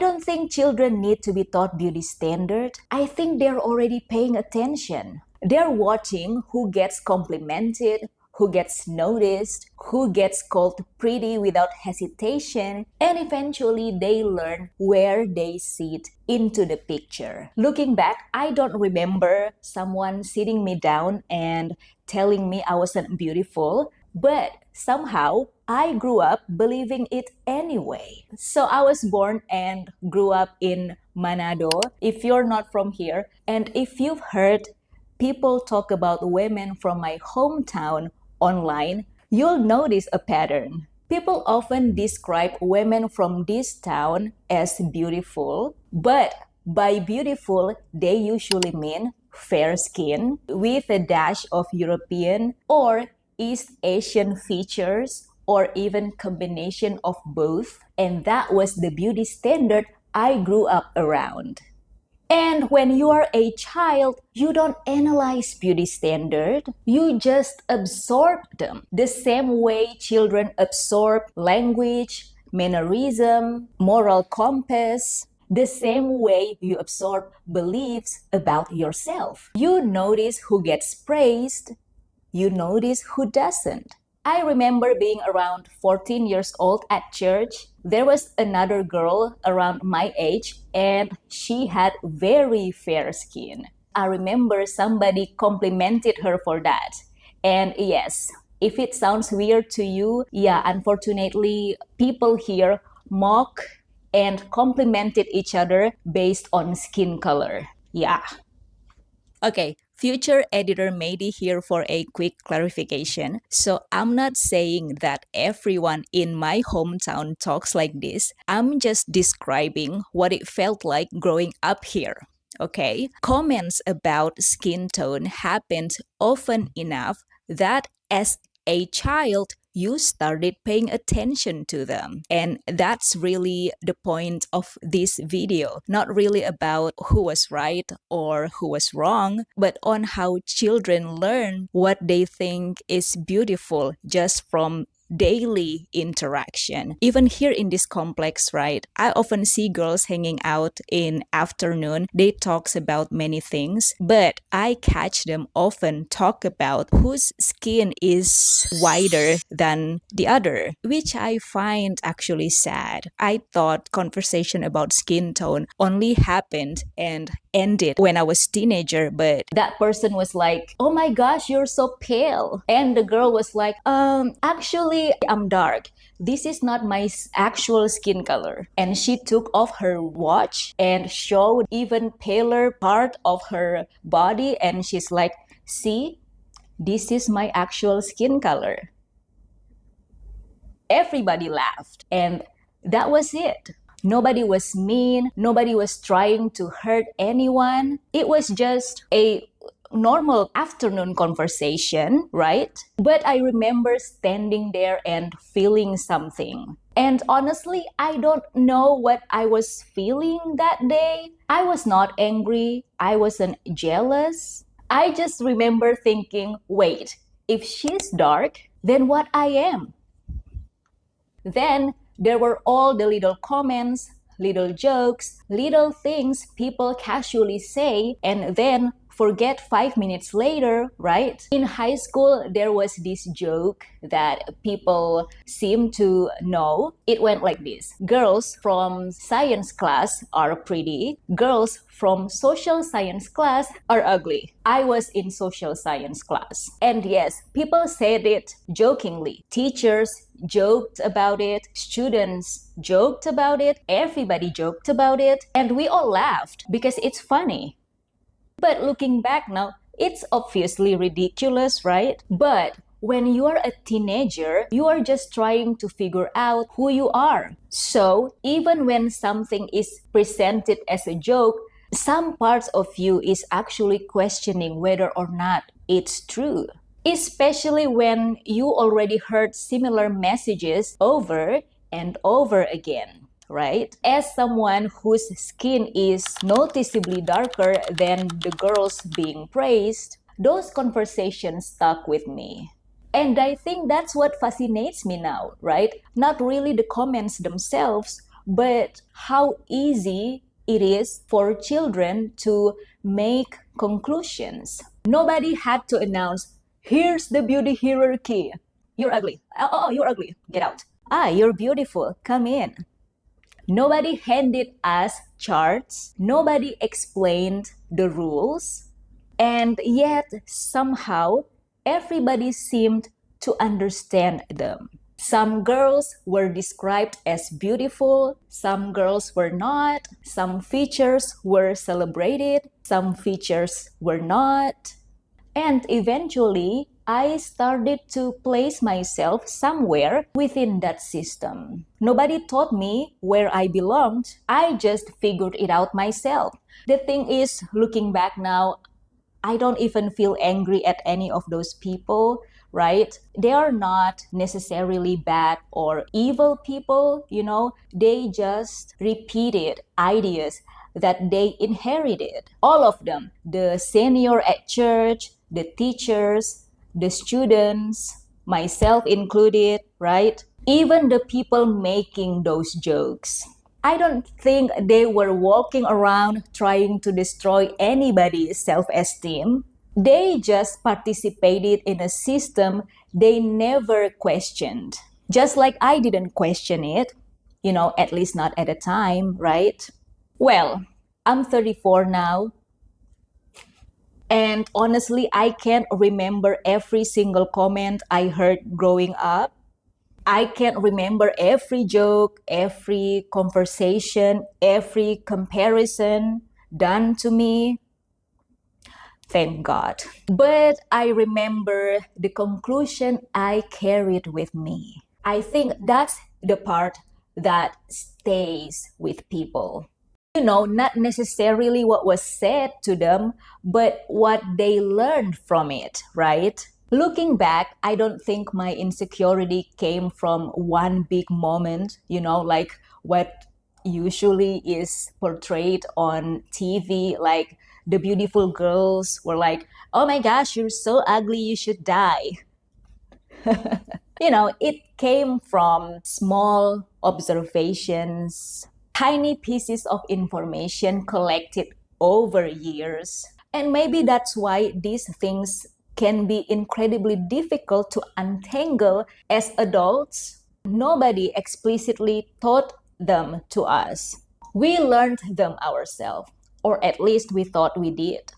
don't think children need to be taught beauty standard. I think they're already paying attention. They're watching who gets complimented, who gets noticed, who gets called pretty without hesitation, and eventually they learn where they sit into the picture. Looking back, I don't remember someone sitting me down and telling me I wasn't beautiful, but somehow I grew up believing it anyway. So I was born and grew up in Manado. If you're not from here, and if you've heard people talk about women from my hometown online, you'll notice a pattern. People often describe women from this town as beautiful, but by beautiful, they usually mean fair skin with a dash of European or East Asian features, or even combination of both. And that was the beauty standard I grew up around. And when you are a child, you don't analyze beauty standard. You just absorb them. The same way children absorb language, mannerism, moral compass. The same way you absorb beliefs about yourself. You notice who gets praised. You notice who doesn't. I remember being around 14 years old at church. There was another girl around my age and she had very fair skin. I remember somebody complimented her for that. And yes, if it sounds weird to you, yeah, unfortunately, people here mock and complimented each other based on skin color. Yeah. Okay, future editor Mady here for a quick clarification. So I'm not saying that everyone in my hometown talks like this. I'm just describing what it felt like growing up here. Okay? Comments about skin tone happened often enough that as a child, you started paying attention to them. And that's really the point of this video. Not really about who was right or who was wrong, but on how children learn what they think is beautiful just from daily interaction. Even here in this complex, right, I often see girls hanging out in afternoon. They talks about many things, but I catch them often talk about whose skin is whiter than the other, which I find actually sad. I thought conversation about skin tone only happened and ended when I was teenager, but that person was like, "Oh my gosh, you're so pale." And the girl was like, actually, I'm dark. This is not my actual skin color." And she took off her watch and showed even paler part of her body. And she's like, "See, this is my actual skin color." Everybody laughed. And that was it. Nobody was mean. Nobody was trying to hurt anyone. It was just a normal afternoon conversation, right? But I remember standing there and feeling something. And honestly, I don't know what I was feeling that day. I was not angry. I wasn't jealous. I just remember thinking, wait, if she's dark, then what I am? Then there were all the little comments, little jokes, little things people casually say and then forget 5 minutes later, right? In high school, there was this joke that people seem to know. It went like this: girls from science class are pretty, girls from social science class are ugly. I was in social science class. And yes, people said it jokingly. Teachers joked about it, students joked about it, everybody joked about it, and we all laughed because it's funny. But looking back now, it's obviously ridiculous, right? But when you're a teenager, you are just trying to figure out who you are. So even when something is presented as a joke, some parts of you is actually questioning whether or not it's true. Especially when you already heard similar messages over and over again, right? As someone whose skin is noticeably darker than the girls being praised, those conversations stuck with me. And I think that's what fascinates me now, right? Not really the comments themselves, but how easy it is for children to make conclusions. Nobody had to announce, here's the beauty hierarchy. You're ugly. Oh, you're ugly. Get out. Ah, you're beautiful. Come in. Nobody handed us charts. Nobody explained the rules. And yet, somehow, everybody seemed to understand them. Some girls were described as beautiful, some girls were not, some features were celebrated, some features were not. And eventually, I started to place myself somewhere within that system. Nobody taught me where I belonged. I just figured it out myself. The thing is, looking back now, I don't even feel angry at any of those people, right? They are not necessarily bad or evil people, they just repeated ideas that they inherited. All of them, the senior at church, the teachers, the students, myself included, right? Even the people making those jokes. I don't think they were walking around trying to destroy anybody's self-esteem. They just participated in a system they never questioned. Just like I didn't question it, at least not at the time, right? Well, I'm 34 now, and honestly, I can't remember every single comment I heard growing up. I can't remember every joke, every conversation, every comparison done to me. Thank God. But I remember the conclusion I carried with me. I think that's the part that stays with people. Not necessarily what was said to them, but what they learned from it, right? Looking back, I don't think my insecurity came from one big moment, like what usually is portrayed on TV, like the beautiful girls were like, oh my gosh, you're so ugly, you should die. It came from small observations, tiny pieces of information collected over years. And maybe that's why these things can be incredibly difficult to untangle as adults. Nobody explicitly taught them to us. We learned them ourselves, or at least we thought we did.